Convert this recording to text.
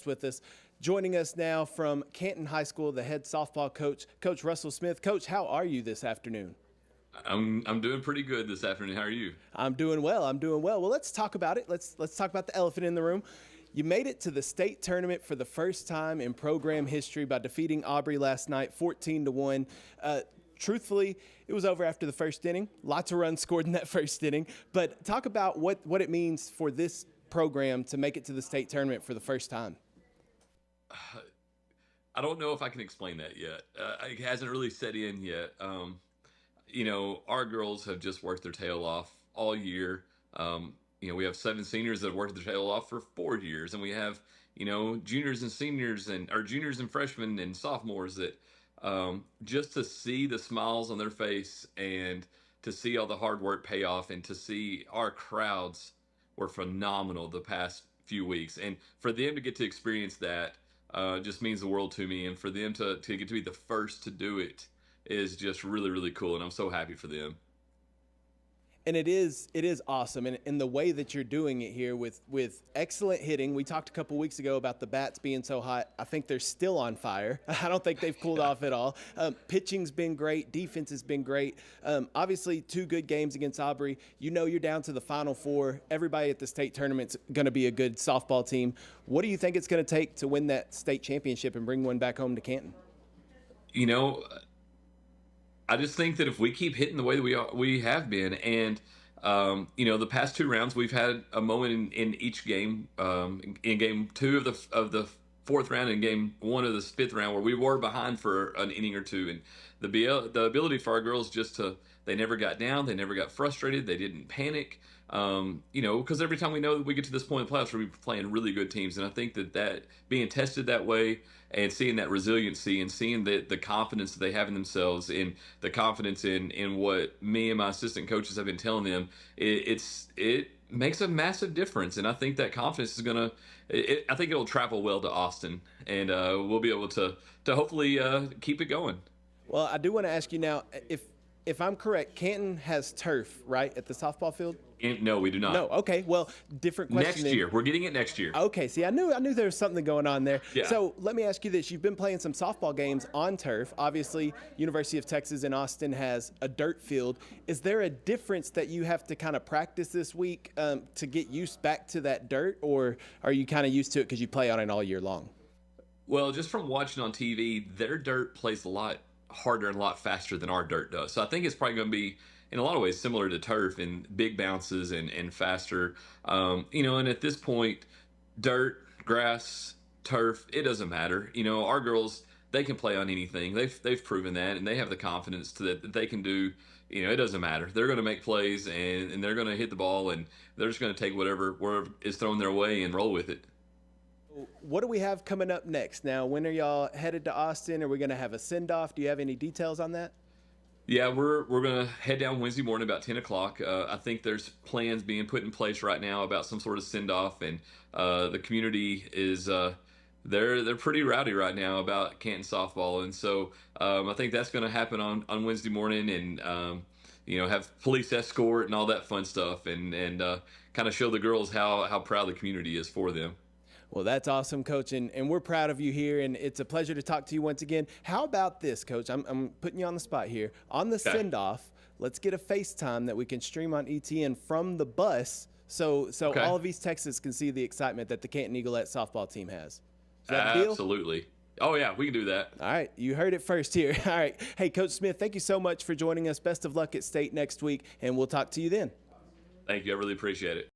with us. Joining us now from Canton High School, the head softball coach, Coach Russell Smith. Coach, how are you this afternoon? I'm doing pretty good this afternoon. How are you? I'm doing well. I'm doing well. Well, let's talk about it. Let's talk about the elephant in the room. You made it to the state tournament for the first time in program history by defeating Aubrey last night, 14-1. Truthfully, it was over after the first inning. Lots of runs scored in that first inning. But talk about what it means for this program to make it to the state tournament for the first time. I don't know if I can explain that yet. It hasn't really set in yet. Our girls have just worked their tail off all year. We have 7 seniors that have worked their tail off for 4 years, and we have, juniors and seniors or juniors and freshmen and sophomores that just to see the smiles on their face and to see all the hard work pay off and to see our crowds were phenomenal the past few weeks. And for them to get to experience that just means the world to me. And for them to get to be the first to do it is just really, really cool. And I'm so happy for them. And it is awesome. And in the way that you're doing it here with excellent hitting. We talked a couple weeks ago about the bats being so hot. I think they're still on fire. I don't think they've cooled off at all. Pitching's been great. Defense has been great. Obviously, 2 good games against Aubrey. You're down to the Final Four. Everybody at the state tournament's going to be a good softball team. What do you think it's going to take to win that state championship and bring one back home to Canton? I just think that if we keep hitting the way that we have been, and the past 2 rounds we've had a moment in each game, in game 2 of the 4th round and game 1 of the 5th round, where we were behind for an inning or 2, and the ability for our girls they never got down, they never got frustrated, they didn't panic. Because every time we know that we get to this point in the playoffs, we're playing really good teams, and I think that being tested that way and seeing that resiliency and seeing the confidence that they have in themselves and the confidence in what me and my assistant coaches have been telling them, it makes a massive difference. And I think that confidence is I think it'll travel well to Austin, and we'll be able to hopefully keep it going. Well, I do want to ask you now, if I'm correct, Canton has turf, right, at the softball field? No, we do not. No, okay. Well, different question. Next year. We're getting it next year. Okay, see, I knew there was something going on there. Yeah. So let me ask you this. You've been playing some softball games on turf. Obviously, University of Texas in Austin has a dirt field. Is there a difference that you have to kind of practice this week to get used back to that dirt, or are you kind of used to it because you play on it all year long? Well, just from watching on TV, their dirt plays a lot harder and a lot faster than our dirt does. So I think it's probably going to be, in a lot of ways, similar to turf in big bounces and faster. And at this point, dirt, grass, turf, it doesn't matter. Our girls, they can play on anything. They've proven that, and they have the confidence that they can do. It doesn't matter. They're going to make plays, and they're going to hit the ball, and they're just going to take whatever is thrown their way and roll with it. What do we have coming up next? Now, when are y'all headed to Austin? Are we going to have a send-off? Do you have any details on that? Yeah, we're going to head down Wednesday morning about 10 o'clock. I think there's plans being put in place right now about some sort of send-off, and the community is they're pretty rowdy right now about Canton softball, and so I think that's going to happen on Wednesday morning, and have police escort and all that fun stuff, and kind of show the girls how proud the community is for them. Well, that's awesome, Coach, and we're proud of you here, and it's a pleasure to talk to you once again. How about this, Coach? I'm putting you on the spot here. On the send-off, let's get a FaceTime that we can stream on ETN from the bus so all of East Texas can see the excitement that the Canton Eaglet softball team has. Is that a deal? Absolutely. Oh, yeah, we can do that. All right, you heard it first here. All right. Hey, Coach Smith, thank you so much for joining us. Best of luck at state next week, and we'll talk to you then. Thank you. I really appreciate it.